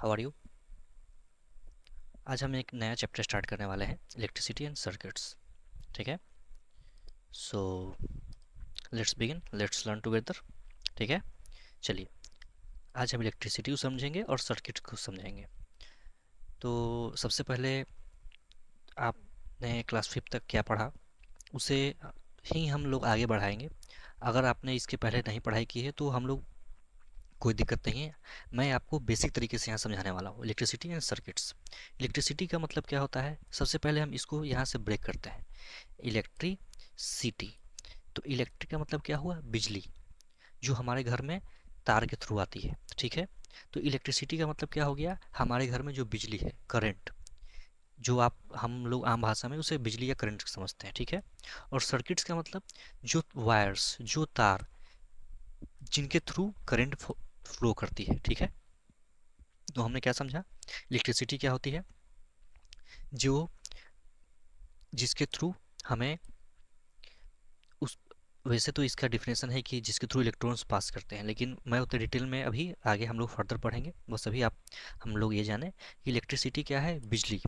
How are you. आज हम एक नया चैप्टर स्टार्ट करने वाले हैं, इलेक्ट्रिसिटी एंड सर्किट्स। ठीक है, so let's begin, let's learn together. ठीक है, चलिए आज हम इलेक्ट्रिसिटी को समझेंगे और सर्किट को समझेंगे। तो सबसे पहले आपने क्लास 5 तक क्या पढ़ा उसे ही हम लोग आगे बढ़ाएंगे। अगर आपने इसके पहले नहीं पढ़ाई की है तो हम लोग कोई दिक्कत नहीं है। मैं आपको बेसिक तरीके से यहाँ समझाने वाला हूँ, इलेक्ट्रिसिटी एंड सर्किट्स। इलेक्ट्रिसिटी का मतलब क्या होता है, सबसे पहले हम इसको यहाँ से ब्रेक करते हैं। इलेक्ट्रिसिटी, तो इलेक्ट्रिक का मतलब क्या हुआ, बिजली जो हमारे घर में तार के थ्रू आती है। ठीक है, तो इलेक्ट्रिसिटी का मतलब क्या हो गया, हमारे घर में जो बिजली है, करंट, जो आप हम लोग आम भाषा में उसे बिजली या करंट समझते हैं। ठीक है, और सर्किट्स का मतलब जो वायर्स, जो तार जिनके थ्रू करंट फ्लो करती है। ठीक है, तो हमने क्या समझा, इलेक्ट्रिसिटी क्या होती है, जो जिसके थ्रू हमें उस, वैसे तो इसका डिफिनेशन है कि जिसके थ्रू इलेक्ट्रॉन्स पास करते हैं, लेकिन मैं उतने डिटेल में अभी आगे हम लोग फर्दर पढ़ेंगे। बस अभी आप हम लोग ये जाने कि इलेक्ट्रिसिटी क्या है, बिजली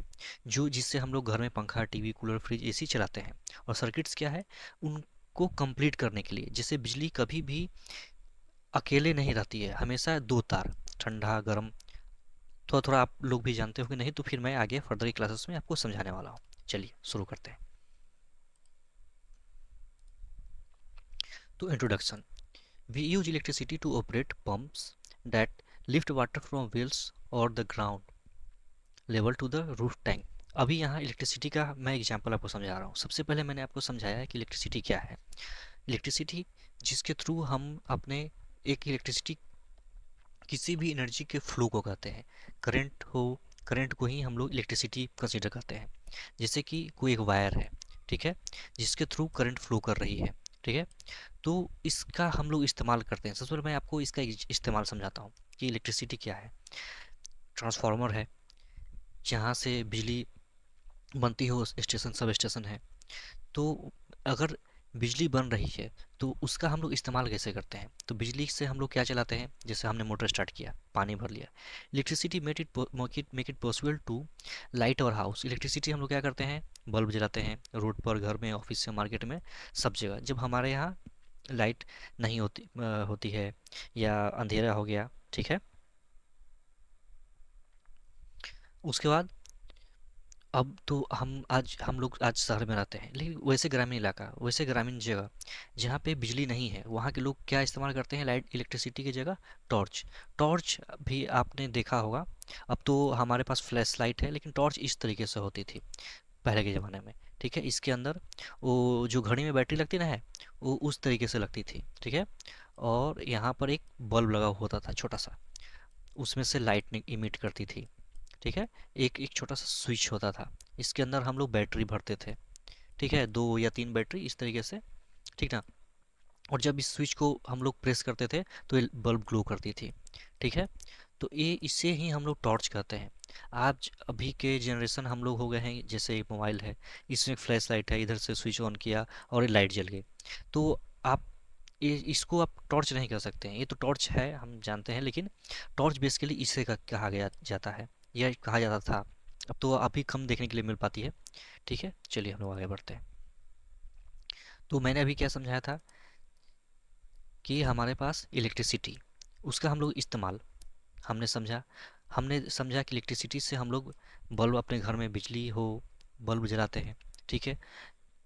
जो जिससे हम लोग घर में पंखा, टीवी, कूलर, फ्रिज, एसी चलाते हैं। और सर्किट्स क्या है, उनको कंप्लीट करने के लिए, जैसे बिजली कभी भी अकेले नहीं रहती है, हमेशा दो तार, ठंडा गर्म। थोड़ा थोड़ा आप लोग भी जानते हो कि नहीं, तो फिर मैं आगे फर्दर की क्लासेस में आपको समझाने वाला हूँ। चलिए शुरू करते हैं। तो introduction, we use electricity to operate pumps that lift water from wells or the ground level to the roof tank। अभी यहाँ इलेक्ट्रिसिटी का मैं एग्जांपल आपको समझा रहा हूँ। सबसे पहले मैंने आपको समझाया है कि इलेक्ट्रिसिटी क्या है। इलेक्ट्रिसिटी जिसके थ्रू हम अपने, एक इलेक्ट्रिसिटी किसी भी एनर्जी के फ्लो को कहते हैं। करंट हो, करंट को ही हम लोग इलेक्ट्रिसिटी कंसीडर करते हैं। जैसे कि कोई एक वायर है, ठीक है, जिसके थ्रू करंट फ्लो कर रही है। ठीक है, तो इसका हम लोग इस्तेमाल करते हैं। सबसे पहले मैं आपको इसका इस्तेमाल समझाता हूँ कि इलेक्ट्रिसिटी क्या है। ट्रांसफार्मर है, जहाँ से बिजली बनती हो, स्टेशन, सब स्टेशन है। तो अगर बिजली बन रही है तो उसका हम लोग इस्तेमाल कैसे करते हैं, तो बिजली से हम लोग क्या चलाते हैं, जैसे हमने मोटर स्टार्ट किया, पानी भर लिया। Electricity make it possible to light और हाउस। इलेक्ट्रिसिटी हम लोग क्या करते हैं, बल्ब जलाते हैं, रोड पर, घर में, ऑफिस से, मार्केट में, सब जगह। जब हमारे यहाँ लाइट नहीं होती है या अंधेरा हो गया, ठीक है, उसके बाद अब तो हम लोग आज शहर में रहते हैं, लेकिन वैसे ग्रामीण इलाका, वैसे ग्रामीण जगह जहाँ पे बिजली नहीं है, वहाँ के लोग क्या इस्तेमाल करते हैं, लाइट, इलेक्ट्रिसिटी की जगह टॉर्च। टॉर्च भी आपने देखा होगा। अब तो हमारे पास फ्लैश लाइट है, लेकिन टॉर्च इस तरीके से होती थी पहले के ज़माने में। ठीक है, इसके अंदर वो जो घड़ी में बैटरी लगती ना है, वो उस तरीके से लगती थी। ठीक है, और यहाँ पर एक बल्ब लगा होता था छोटा सा, उसमें से लाइट इमिट करती थी। ठीक है, एक एक छोटा सा स्विच होता था, इसके अंदर हम लोग बैटरी भरते थे। ठीक है, 2 या 3 बैटरी इस तरीके से, ठीक ना। और जब इस स्विच को हम लोग प्रेस करते थे तो ये बल्ब ग्लो करती थी। ठीक है, तो ये इसे ही हम लोग टॉर्च कहते हैं। आज अभी के जनरेशन हम लोग हो गए हैं, जैसे एक मोबाइल है, इसमें फ्लैश लाइट है, इधर से स्विच ऑन किया और ये लाइट जल गई। तो आप ये इसको आप टॉर्च नहीं कह सकते हैं, ये तो टॉर्च है हम जानते हैं, लेकिन टॉर्च बेसिकली इसे कहा गया जाता है, या कहा जाता था। अब तो अभी कम देखने के लिए मिल पाती है। ठीक है, चलिए हम लोग आगे बढ़ते हैं। तो मैंने अभी क्या समझाया था कि हमारे पास इलेक्ट्रिसिटी, उसका हम लोग इस्तेमाल हमने समझा। हमने समझा कि इलेक्ट्रिसिटी से हम लोग बल्ब, अपने घर में बिजली हो, बल्ब जलाते हैं। ठीक है,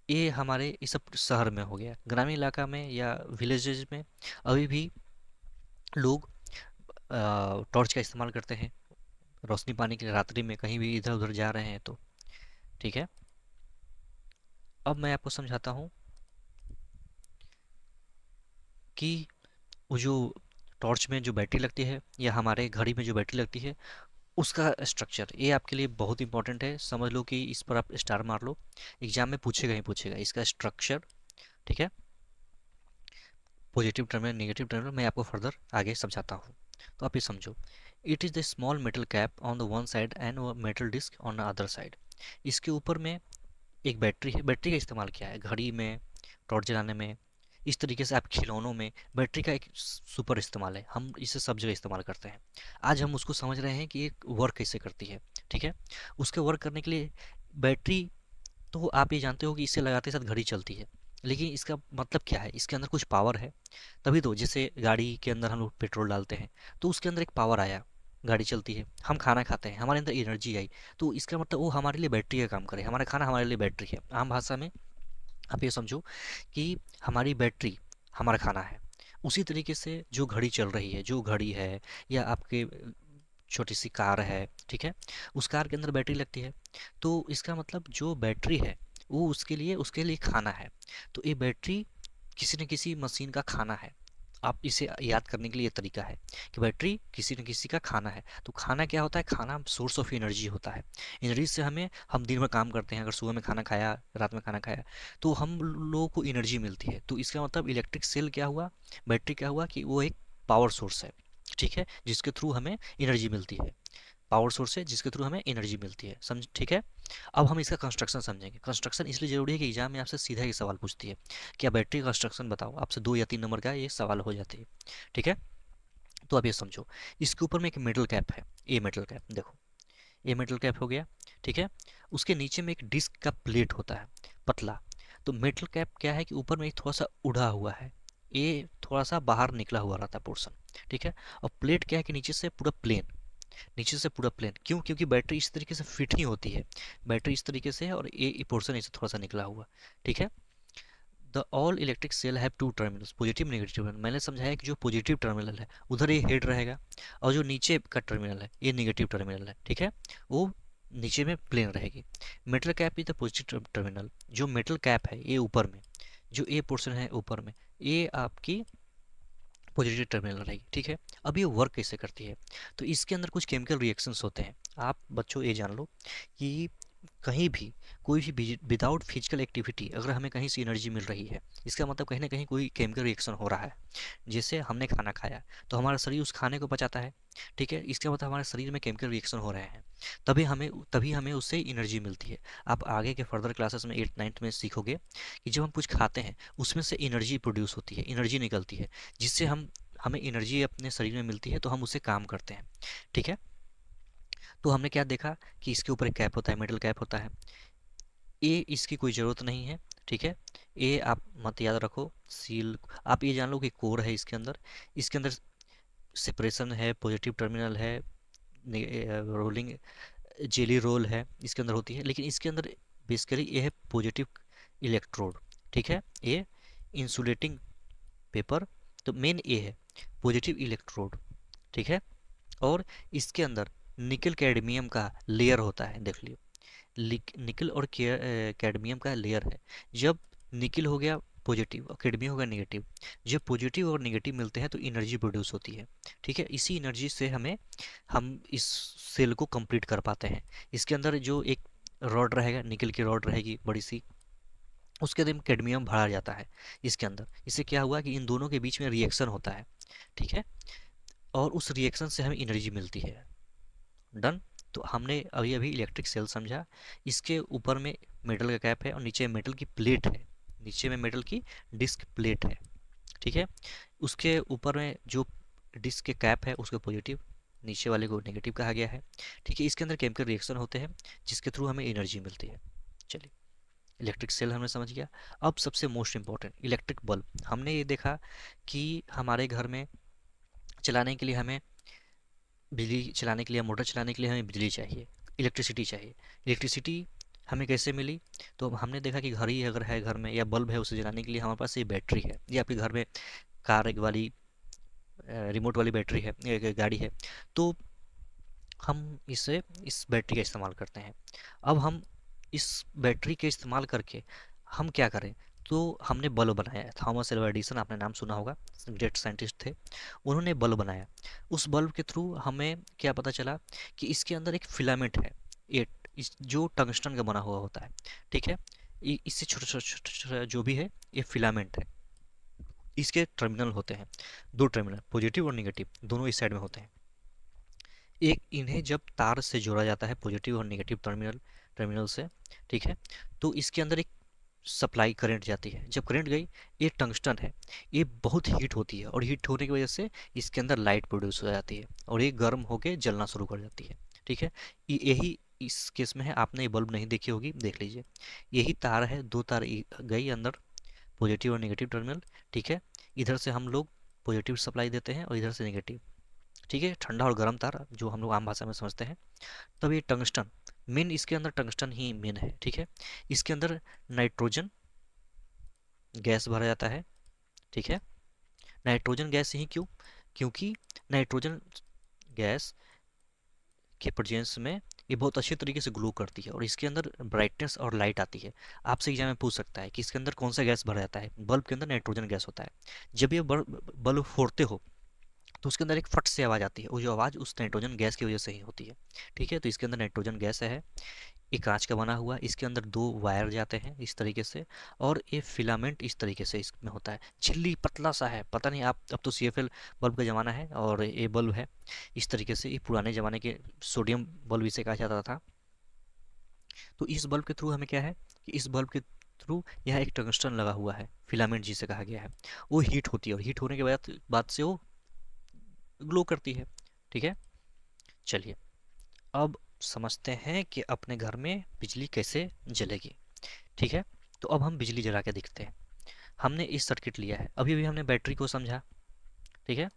ये हमारे ये सब शहर में हो गया। ग्रामीण इलाका में या विलेजेस में अभी भी लोग टॉर्च का इस्तेमाल करते हैं रोशनी पाने के लिए, रात्रि में कहीं भी इधर उधर जा रहे हैं तो। ठीक है, अब मैं आपको समझाता हूँ कि वो जो टॉर्च में जो बैटरी लगती है या हमारे घड़ी में जो बैटरी लगती है, उसका स्ट्रक्चर, ये आपके लिए बहुत इंपॉर्टेंट है। समझ लो कि इस पर आप स्टार मार लो, एग्जाम में पूछेगा ही पूछेगा इसका स्ट्रक्चर। ठीक है, पॉजिटिव टर्मिनल, नेगेटिव टर्मिनल मैं आपको फर्दर आगे समझाता हूँ। तो आप ये समझो, it is the small metal cap on the one side and metal disc on the other side. इसके ऊपर में एक बैटरी है। बैटरी का इस्तेमाल क्या है, घड़ी में, टॉर्च जलाने में, इस तरीके से आप खिलौनों में बैटरी का एक सुपर इस्तेमाल है, हम इसे सब जगह इस्तेमाल करते हैं। आज हम उसको समझ रहे हैं कि एक वर्क कैसे करती है। ठीक है, उसके वर्क करने के लिए बैटरी, तो आप ये जानते हो कि इसे लगाते साथ घड़ी चलती है, लेकिन इसका मतलब क्या है, इसके अंदर कुछ पावर है। तभी तो जैसे गाड़ी के अंदर हम लोग पेट्रोल डालते हैं तो उसके अंदर एक पावर आया, गाड़ी चलती है, हम खाना खाते हैं, हमारे अंदर एनर्जी आई, तो इसका मतलब वो हमारे लिए बैटरी का काम करे, हमारा खाना हमारे लिए बैटरी है। आम भाषा में आप ये समझो कि हमारी बैटरी हमारा खाना है। उसी तरीके से जो घड़ी चल रही है, जो घड़ी है, या आपके छोटी सी कार है, ठीक है, उस कार के अंदर बैटरी लगती है। तो इसका मतलब जो बैटरी है वो उसके लिए खाना है। तो ये बैटरी किसी न किसी मशीन का खाना है। आप इसे याद करने के लिए ये तरीका है कि बैटरी किसी न किसी का खाना है। तो खाना क्या होता है, खाना सोर्स ऑफ एनर्जी होता है। एनर्जी से हम दिन भर काम करते हैं, अगर सुबह में खाना खाया, रात में खाना खाया, तो हम लोगों को एनर्जी मिलती है। तो इसका मतलब इलेक्ट्रिक सेल क्या हुआ, बैटरी क्या हुआ, कि वो एक पावर सोर्स है, ठीक है, जिसके थ्रू हमें एनर्जी मिलती है। पावर सोर्स है जिसके थ्रू हमें एनर्जी मिलती है, समझ, ठीक है। अब हम इसका कंस्ट्रक्शन समझेंगे। कंस्ट्रक्शन इसलिए जरूरी है कि एग्जाम में आपसे सीधा ही सवाल पूछती है कि आप बैटरी का कंस्ट्रक्शन बताओ, आपसे 2 या 3 नंबर का ये सवाल हो जाते हैं, ठीक है। तो अब ये समझो, इसके ऊपर में एक मेटल कैप है, ये मेटल कैप देखो, ये मेटल कैप हो गया, ठीक है। उसके नीचे में एक डिस्क का प्लेट होता है, पतला। तो मेटल कैप क्या है कि ऊपर में एक थोड़ा सा उड़ा हुआ है, ये थोड़ा सा बाहर निकला हुआ रहता है पोर्शन, ठीक है। और प्लेट क्या है कि नीचे से पूरा प्लेन, नीचे से पूरा प्लेन, क्यों, क्योंकि बैटरी इस तरीके से फिट नहीं होती है, बैटरी इस तरीके से है और ये पोर्शन ऐसे थोड़ा सा निकला हुआ, ठीक है। The all electric cell have two terminals, positive negative. मैंने समझाया कि जो पॉजिटिव टर्मिनल है उधर ये हेड रहेगा, और जो नीचे का टर्मिनल है ये नेगेटिव टर्मिनल है, ठीक है, वो नीचे में प्लेन रहेगी। Metal cap is the positive terminal, जो मेटल कैप है ये ऊपर में, जो ए पोर्शन है ऊपर में, ये आपकी पॉजिटिव टर्मिनल रहेगी, ठीक है। अब ये वर्क कैसे करती है, तो इसके अंदर कुछ केमिकल रिएक्शंस होते हैं। आप बच्चों ये जान लो कि कहीं भी कोई भी विदाउट फिजिकल एक्टिविटी अगर हमें कहीं से एनर्जी मिल रही है, इसका मतलब कहीं ना कहीं कोई केमिकल रिएक्शन हो रहा है। जैसे हमने खाना खाया तो हमारा शरीर उस खाने को पचाता है, ठीक है, इसका मतलब हमारे शरीर में केमिकल रिएक्शन हो रहे हैं, तभी हमें उससे एनर्जी मिलती है। आप आगे के फर्दर क्लासेस में 8th 9th में सीखोगे कि जब हम कुछ खाते हैं उसमें से एनर्जी प्रोड्यूस होती है, एनर्जी निकलती है, जिससे हमें एनर्जी अपने शरीर में मिलती है, तो हम उससे काम करते हैं, ठीक है। तो हमने क्या देखा कि इसके ऊपर एक कैप होता है, मेटल कैप होता है, ये इसकी कोई ज़रूरत नहीं है, ठीक है। ये आप मत याद रखो, सील, आप ये जान लो कि कोर है इसके अंदर, इसके अंदर सेपरेशन है, पॉजिटिव टर्मिनल है, रोलिंग जेली रोल है इसके अंदर होती है, लेकिन इसके अंदर बेसिकली ये है पॉजिटिव इलेक्ट्रोड, ठीक है, ये इंसुलेटिंग पेपर, तो मेन ये है पॉजिटिव इलेक्ट्रोड, ठीक है। और इसके अंदर निकल कैडमियम का लेयर होता है, देख लियो, निकल और कैडमियम का लेयर है। जब निकल हो गया पॉजिटिव और कैडमियम हो गया नेगेटिव, जब पॉजिटिव और नेगेटिव मिलते हैं तो एनर्जी प्रोड्यूस होती है, ठीक है। इसी एनर्जी से हम इस सेल को कंप्लीट कर पाते हैं। इसके अंदर जो एक रॉड रहेगा, निकल की रॉड रहेगी बड़ी सी, उसके अंदर कैडमियम भरा जाता है इसके अंदर। इससे क्या हुआ कि इन दोनों के बीच में रिएक्शन होता है, ठीक है, और उस रिएक्शन से हमें एनर्जी मिलती है। डन। तो हमने अभी अभी इलेक्ट्रिक सेल समझा। इसके ऊपर में मेटल का कैप है और नीचे मेटल की प्लेट है, नीचे में मेटल की डिस्क प्लेट है, ठीक है। उसके ऊपर में जो डिस्क के कैप है उसको पॉजिटिव, नीचे वाले को नेगेटिव कहा गया है, ठीक है। इसके अंदर केमिकल रिएक्शन होते हैं जिसके थ्रू हमें एनर्जी मिलती है। चलिए, इलेक्ट्रिक सेल हमने समझ गया। अब सबसे मोस्ट इंपॉर्टेंट इलेक्ट्रिक बल्ब। हमने ये देखा कि हमारे घर में चलाने के लिए हमें बिजली चलाने के लिए, मोटर चलाने के लिए हमें बिजली चाहिए, इलेक्ट्रिसिटी चाहिए। इलेक्ट्रिसिटी हमें कैसे मिली, तो हमने देखा कि घड़ी अगर है घर में या बल्ब है उसे जलाने के लिए हमारे पास ये बैटरी है, ये आपके घर में कार एक वाली रिमोट वाली बैटरी है, गाड़ी है, तो हम इस बैटरी का इस्तेमाल करते हैं। अब हम इस बैटरी के इस्तेमाल करके हम क्या करें, तो हमने बल्ब बनाया है। थॉमस एल्वा एडिसन, आपने नाम सुना होगा, ग्रेट साइंटिस्ट थे, उन्होंने बल्ब बनाया। उस बल्ब के थ्रू हमें क्या पता चला कि इसके अंदर एक फिलामेंट है, जो टंगस्टन का बना हुआ होता है, ठीक है। इससे छोटा छोटा जो भी है ये फिलामेंट है, इसके टर्मिनल होते हैं, दो टर्मिनल, पॉजिटिव और नेगेटिव, दोनों इस साइड में होते हैं। एक इन्हें जब तार से जोड़ा जाता है पॉजिटिव और नेगेटिव टर्मिनल टर्मिनल से, ठीक है, तो इसके अंदर एक सप्लाई करंट जाती है। जब करंट गई, ये टंगस्टन है, ये बहुत हीट होती है और हीट होने की वजह से इसके अंदर लाइट प्रोड्यूस हो जाती है और ये गर्म होके जलना शुरू कर जाती है। ठीक है, यही इस केस में है। आपने ये बल्ब नहीं देखी होगी, देख लीजिए। यही तार है, दो तार गई अंदर, पॉजिटिव और नेगेटिव टर्मिनल। ठीक है, इधर से हम लोग पॉजिटिव सप्लाई देते हैं और इधर से नेगेटिव। ठीक है, ठंडा और गर्म तार जो हम लोग आम भाषा में समझते हैं। तब ये टंगस्टन मेन, इसके अंदर टंगस्टन ही मेन है। ठीक है, इसके अंदर नाइट्रोजन गैस भरा जाता है। ठीक है, नाइट्रोजन गैस ही क्यों? क्योंकि नाइट्रोजन गैस के प्रेजेंस में ये बहुत अच्छे तरीके से ग्लो करती है और इसके अंदर ब्राइटनेस और लाइट आती है। आपसे एग्जाम में पूछ सकता है कि इसके अंदर कौन सा गैस भरा जाता है। बल्ब के अंदर नाइट्रोजन गैस होता है। जब ये बल्ब फोड़ते हो तो उसके अंदर एक फट से आवाज़ आती है, वो जो आवाज़ उस नाइट्रोजन गैस की वजह से ही होती है। ठीक है, तो इसके अंदर नाइट्रोजन गैस है। ये कांच का बना हुआ, इसके अंदर दो वायर जाते हैं इस तरीके से, और ये फिलामेंट इस तरीके से इसमें होता है। झिल्ली पतला सा है, पता नहीं आप, अब तो सीएफएल बल्ब का ज़माना है और ये बल्ब है इस तरीके से। ये पुराने ज़माने के सोडियम बल्ब इसे कहा जाता था। तो इस बल्ब के थ्रू हमें क्या है कि इस बल्ब के थ्रू यह एक टंगस्टन लगा हुआ है, फिलामेंट जिसे कहा गया है। वो हीट होती है और हीट होने के बाद से वो ग्लो करती है। ठीक है, चलिए अब समझते हैं कि अपने घर में बिजली कैसे जलेगी। ठीक है, तो अब हम बिजली जला के देखते हैं। हमने इस सर्किट लिया है, अभी अभी हमने बैटरी को समझा। ठीक है,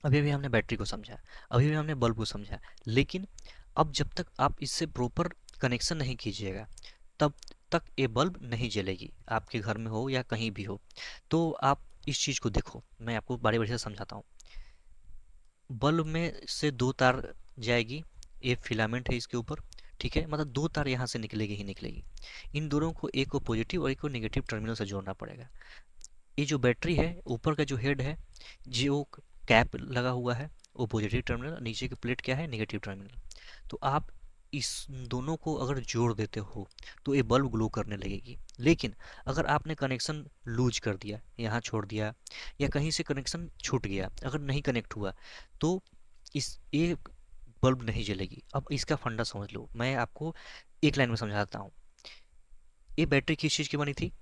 अभी अभी हमने बैटरी को समझा, अभी अभी हमने बल्ब को समझा। लेकिन अब जब तक आप इससे प्रॉपर कनेक्शन नहीं कीजिएगा, तब तक ये बल्ब नहीं जलेगी, आपके घर में हो या कहीं भी हो। तो आप इस चीज़ को देखो, मैं आपको बारी बारी से समझाता हूँ। बल्ब में से दो तार जाएगी, ये फिलामेंट है इसके ऊपर। ठीक है, मतलब दो तार यहाँ से निकलेगी ही निकलेगी। इन दोनों को, एक को पॉजिटिव और एक को नेगेटिव टर्मिनल से जोड़ना पड़ेगा। ये जो बैटरी है, ऊपर का जो हेड है, जो कैप लगा हुआ है, वो पॉजिटिव टर्मिनल, नीचे की प्लेट क्या है, नेगेटिव टर्मिनल। तो आप इस दोनों को अगर जोड़ देते हो तो ये बल्ब ग्लो करने लगेगी। लेकिन अगर आपने कनेक्शन लूज कर दिया, यहाँ छोड़ दिया, या कहीं से कनेक्शन छूट गया, अगर नहीं कनेक्ट हुआ, तो इस ये बल्ब नहीं जलेगी। अब इसका फंडा समझ लो, मैं आपको एक लाइन में समझाता हूँ। ये बैटरी किस चीज़ की बनी थी?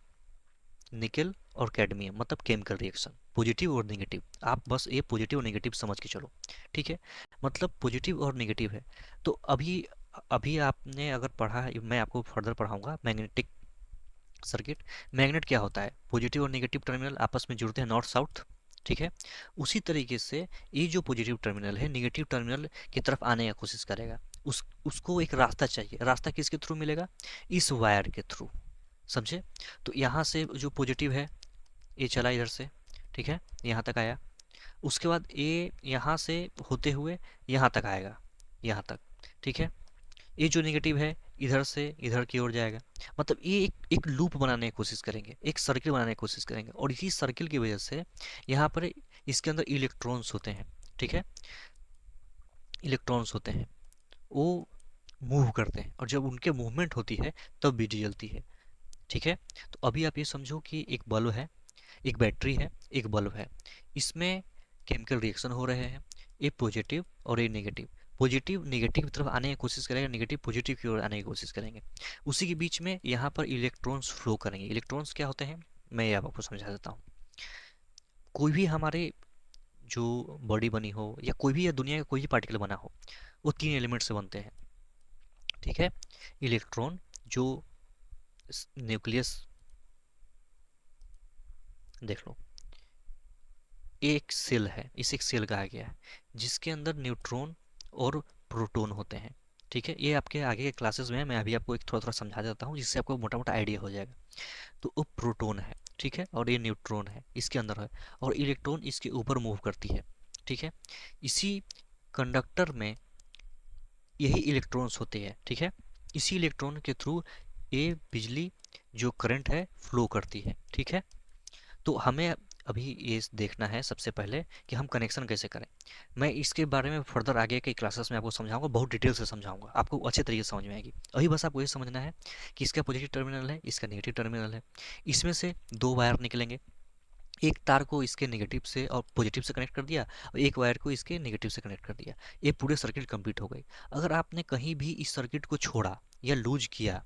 निकेल और कैडमियम, मतलब केमिकल रिएक्शन, पॉजिटिव और नेगेटिव। आप बस ये पॉजिटिव और नेगेटिव समझ के चलो। ठीक है, मतलब पॉजिटिव और नेगेटिव है। तो अभी अभी आपने अगर पढ़ा है, मैं आपको फर्दर पढ़ाऊंगा मैग्नेटिक सर्किट। मैग्नेट क्या होता है? पॉजिटिव और नेगेटिव टर्मिनल आपस में जुड़ते हैं, नॉर्थ साउथ। ठीक है, उसी तरीके से ये जो पॉजिटिव टर्मिनल है नेगेटिव टर्मिनल की तरफ आने की कोशिश करेगा। उसको एक रास्ता चाहिए। रास्ता किसके थ्रू मिलेगा? इस वायर के थ्रू। समझे? तो यहाँ से जो पॉजिटिव है, ये चला इधर से। ठीक है, यहाँ तक आया। उसके बाद ये यहाँ से होते हुए यहाँ तक आएगा, यहाँ तक। ठीक है, ये जो नेगेटिव है इधर से इधर की ओर जाएगा। मतलब ये एक लूप बनाने की कोशिश करेंगे, एक सर्किल बनाने की कोशिश करेंगे, और इसी सर्किल की वजह से यहाँ पर इसके अंदर इलेक्ट्रॉन्स होते हैं। ठीक है, इलेक्ट्रॉन्स होते हैं, वो मूव करते हैं, और जब उनके मूवमेंट होती है तब बिजली जलती है। ठीक है, तो अभी आप ये समझो कि एक बल्ब है, एक बैटरी है, एक बल्ब है। इसमें केमिकल रिएक्शन हो रहे हैं, ये पॉजिटिव और ये नेगेटिव। पॉजिटिव नेगेटिव की तरफ आने की कोशिश करेगा, नेगेटिव पॉजिटिव की ओर आने की कोशिश करेंगे। उसी के बीच में यहाँ पर इलेक्ट्रॉन्स फ्लो करेंगे। इलेक्ट्रॉन्स क्या होते हैं, मैं ये आपको समझा देता हूँ। कोई भी हमारे जो बॉडी बनी हो, या कोई भी, या दुनिया का कोई भी पार्टिकल बना हो, वो तीन एलिमेंट से बनते हैं। ठीक है, इलेक्ट्रॉन जो न्यूक्लियस, देख लो, एक सेल है, इसे एक सेल कहा गया है, जिसके अंदर न्यूट्रॉन और प्रोटॉन होते हैं। ठीक है, ये आपके आगे के क्लासेस में है, मैं अभी आपको एक थोड़ा थोड़ा समझा देता हूँ जिससे आपको मोटा मोटा आइडिया हो जाएगा। तो वो प्रोटॉन है, ठीक है, और ये न्यूट्रॉन है इसके अंदर है, और इलेक्ट्रॉन इसके ऊपर मूव करती है। ठीक है, इसी कंडक्टर में यही इलेक्ट्रॉन्स होते हैं। ठीक है, इसी इलेक्ट्रॉन के थ्रू ये बिजली जो करंट है फ्लो करती है। ठीक है, तो हमें अभी ये देखना है सबसे पहले कि हम कनेक्शन कैसे करें। मैं इसके बारे में फर्दर आगे के क्लासेस में आपको समझाऊंगा, बहुत डिटेल से समझाऊंगा, आपको अच्छे तरीके से समझ में आएगी। अभी बस आपको ये समझना है कि इसका पॉजिटिव टर्मिनल है, इसका नेगेटिव टर्मिनल है। इसमें से दो वायर निकलेंगे, एक तार को इसके नेगेटिव से और पॉजिटिव से कनेक्ट कर दिया और एक वायर को इसके नेगेटिव से कनेक्ट कर दिया। ये पूरे सर्किट कंप्लीट हो गई। अगर आपने कहीं भी इस सर्किट को छोड़ा या लूज किया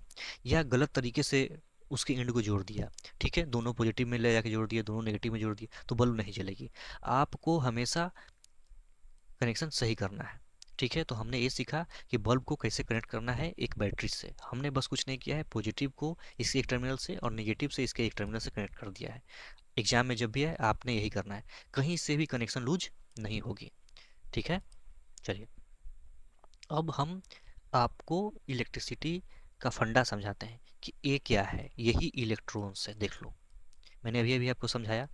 या गलत तरीके से उसके एंड को जोड़ दिया, ठीक है, दोनों पॉजिटिव में ले जाके जोड़ दिया, दोनों नेगेटिव में जोड़ दिया, तो बल्ब नहीं जलेगी। आपको हमेशा कनेक्शन सही करना है। ठीक है, तो हमने ये सीखा कि बल्ब को कैसे कनेक्ट करना है एक बैटरी से। हमने बस कुछ नहीं किया है, पॉजिटिव को इसके एक टर्मिनल से और नेगेटिव से इसके एक टर्मिनल से कनेक्ट कर दिया है। एग्जाम में जब भी है आपने यही करना है, कहीं से भी कनेक्शन लूज नहीं होगी। ठीक है, चलिए अब हम आपको इलेक्ट्रिसिटी का फंडा समझाते हैं कि ये क्या है। यही इलेक्ट्रॉन्स है, देख लो, मैंने अभी अभी आपको समझाया।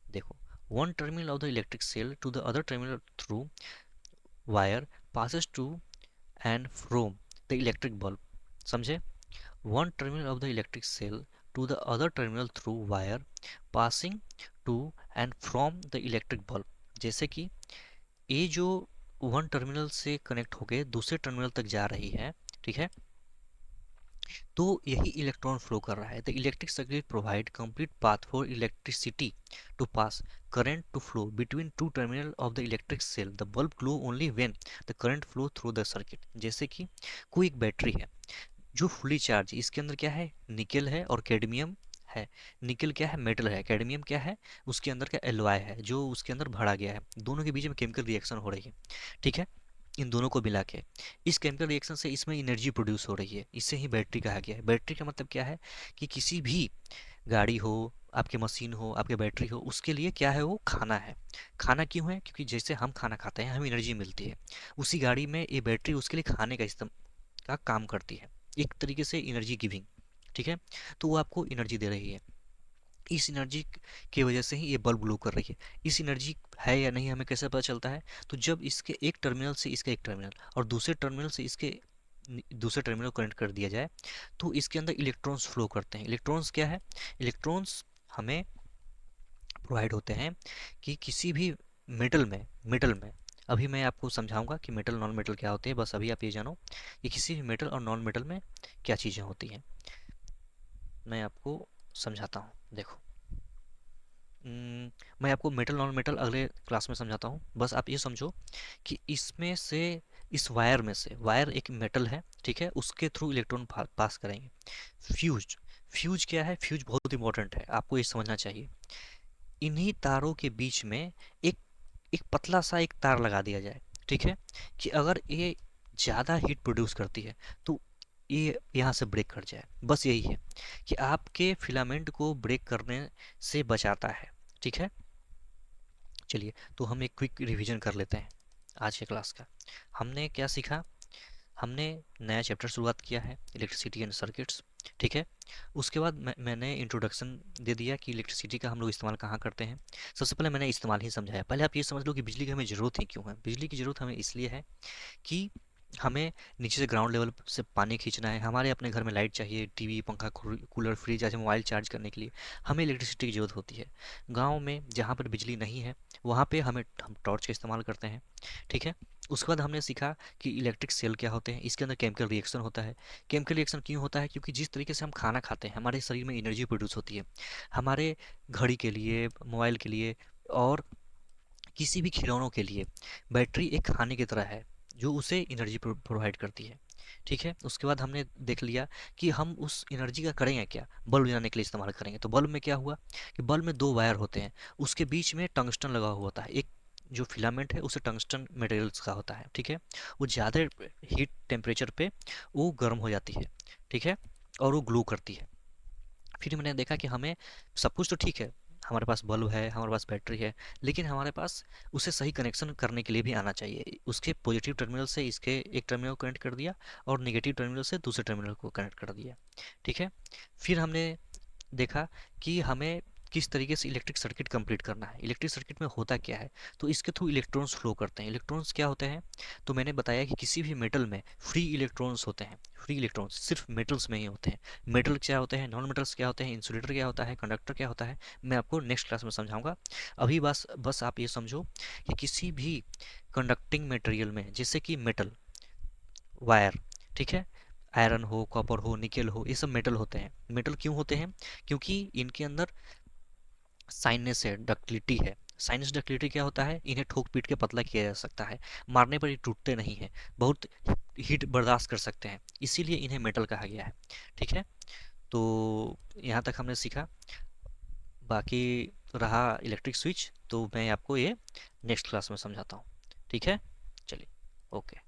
देखो, one terminal of the electric cell to the other terminal through wire passes to and from the electric bulb। समझे? One terminal of the electric cell to the other terminal through wire passing to and from the electric bulb। जैसे कि ये जो one terminal से connect होके दूसरे terminal तक जा रही है, ठीक है, तो यही इलेक्ट्रॉन फ्लो कर रहा है। The electric circuit provide complete path for electricity to pass, current to flow between two terminal of the electric cell. The bulb glow only when the current flow through the circuit. जैसे कि कोई एक battery है जो fully charge, इसके अंदर क्या है, निकेल है और कैडमियम है। निकेल क्या है, मेटल है। कैडमियम क्या है, उसके अंदर का एलॉय है जो उसके अंदर भरा गया है। दोनों के बीच में केमिकल रिएक्शन हो रही है, ठीक है। इन दोनों को मिला के इस केमिकल रिएक्शन से इसमें एनर्जी प्रोड्यूस हो रही है, इससे ही बैटरी कहा गया है। बैटरी का मतलब क्या है कि किसी भी गाड़ी हो, आपके मशीन हो, आपके बैटरी हो, उसके लिए क्या है, वो खाना है। खाना क्यों है, क्योंकि जैसे हम खाना खाते हैं हमें एनर्जी मिलती है, उसी गाड़ी में ये बैटरी उसके लिए खाने का इस्तेमाल का काम करती है, एक तरीके से एनर्जी गिविंग। ठीक है, तो वो आपको एनर्जी दे रही है। इस एनर्जी की वजह से ही ये बल्ब ग्लो कर रही है। इस एनर्जी है या नहीं हमें कैसे पता चलता है, तो जब इसके एक टर्मिनल से इसका एक टर्मिनल और दूसरे टर्मिनल से इसके दूसरे टर्मिनल को कनेक्ट कर दिया जाए, तो इसके अंदर इलेक्ट्रॉन्स फ्लो करते हैं। इलेक्ट्रॉन्स क्या है, इलेक्ट्रॉन्स हमें प्रोवाइड होते हैं कि किसी भी मेटल में अभी मैं आपको समझाऊंगा कि मेटल नॉन मेटल क्या होते हैं। बस अभी आप ये जानो कि किसी भी मेटल और नॉन मेटल में क्या चीज़ें होती हैं। मैं आपको समझाता हूँ, देखो। मैं आपको मेटल नॉन मेटल अगले क्लास में समझाता हूँ। बस आप ये समझो कि इसमें से, इस वायर में से, वायर एक मेटल है, ठीक है, उसके थ्रू इलेक्ट्रॉन पास करेंगे। फ्यूज, फ्यूज क्या है, फ्यूज बहुत इंपॉर्टेंट है, आपको ये समझना चाहिए। इन्हीं तारों के बीच में एक एक पतला सा एक तार लगा दिया जाए, ठीक है, कि अगर ये ज़्यादा हीट प्रोड्यूस करती है तो ये यहाँ से ब्रेक कर जाए। बस यही है कि आपके फिलामेंट को ब्रेक करने से बचाता है। ठीक है, चलिए तो हम एक क्विक रिवीजन कर लेते हैं आज के क्लास का। हमने क्या सीखा, हमने नया चैप्टर शुरुआत किया है, इलेक्ट्रिसिटी एंड सर्किट्स। ठीक है, उसके बाद मैंने इंट्रोडक्शन दे दिया कि इलेक्ट्रिसिटी का हम लोग इस्तेमाल कहाँ करते हैं। सबसे पहले मैंने इस्तेमाल ही समझाया। पहले आप ये समझ लो कि बिजली की हमें ज़रूरत ही क्यों है। बिजली की ज़रूरत हमें इसलिए है कि हमें नीचे से ग्राउंड लेवल से पानी खींचना है, हमारे अपने घर में लाइट चाहिए, टीवी, पंखा, कूलर, फ्रिज, जैसे मोबाइल चार्ज करने के लिए हमें इलेक्ट्रिसिटी की ज़रूरत होती है। गांव में जहाँ पर बिजली नहीं है वहाँ पे हम टॉर्च का इस्तेमाल करते हैं। ठीक है, उसके बाद हमने सीखा कि इलेक्ट्रिक सेल क्या होते हैं, इसके अंदर केमिकल रिएक्शन होता है। केमिकल रिएक्शन क्यों होता है, क्योंकि जिस तरीके से हम खाना खाते हैं हमारे शरीर में एनर्जी प्रोड्यूस होती है। हमारे घड़ी के लिए, मोबाइल के लिए और किसी भी खिलौनों के लिए बैटरी एक खाने की तरह है जो उसे एनर्जी प्रोवाइड करती है। ठीक है, उसके बाद हमने देख लिया कि हम उस एनर्जी का करेंगे क्या, बल्ब जलाने के लिए इस्तेमाल करेंगे। तो बल्ब में क्या हुआ कि बल्ब में दो वायर होते हैं, उसके बीच में टंगस्टन लगा हुआ होता है। एक जो फिलामेंट है उसे टंगस्टन मटेरियल्स का होता है, ठीक है। वो ज़्यादा हीट टेम्परेचर पे वो गर्म हो जाती है, ठीक है, और वो ग्लो करती है। फिर मैंने देखा कि हमें सब कुछ तो ठीक है, हमारे पास बल्ब है, हमारे पास बैटरी है, लेकिन हमारे पास उसे सही कनेक्शन करने के लिए भी आना चाहिए। उसके पॉजिटिव टर्मिनल से इसके एक टर्मिनल को कनेक्ट कर दिया और नेगेटिव टर्मिनल से दूसरे टर्मिनल को कनेक्ट कर दिया। ठीक है, फिर हमने देखा कि हमें किस तरीके से इलेक्ट्रिक सर्किट कंप्लीट करना है। इलेक्ट्रिक सर्किट में होता क्या है, तो इसके थ्रू इलेक्ट्रॉन्स फ्लो करते हैं। इलेक्ट्रॉन्स क्या होते हैं, तो मैंने बताया कि किसी भी मेटल में फ्री इलेक्ट्रॉन्स होते हैं। फ्री इलेक्ट्रॉन्स सिर्फ मेटल्स में ही होते हैं। मेटल क्या होते हैं, नॉन मेटल्स क्या होते हैं, इंसुलेटर क्या होता है, कंडक्टर क्या होता है, मैं आपको नेक्स्ट क्लास में समझाऊंगा। अभी बस बस आप ये समझो कि किसी भी कंडक्टिंग मटेरियल में, जैसे कि मेटल, वायर, ठीक है, आयरन हो, कॉपर हो, निकेल हो, ये सब मेटल होते हैं। मेटल क्यों होते हैं, क्योंकि इनके अंदर साइनस है, डक्टिलिटी है। साइनस डक्टिलिटी क्या होता है? इन्हें ठोक पीट के पतला किया जा सकता है, मारने पर ये टूटते नहीं हैं, बहुत हीट बर्दाश्त कर सकते हैं, इसीलिए इन्हें मेटल कहा गया है। ठीक है, तो यहाँ तक हमने सीखा। बाकी रहा इलेक्ट्रिक स्विच, तो मैं आपको ये नेक्स्ट क्लास में समझाता हूँ। ठीक है, चलिए, ओके।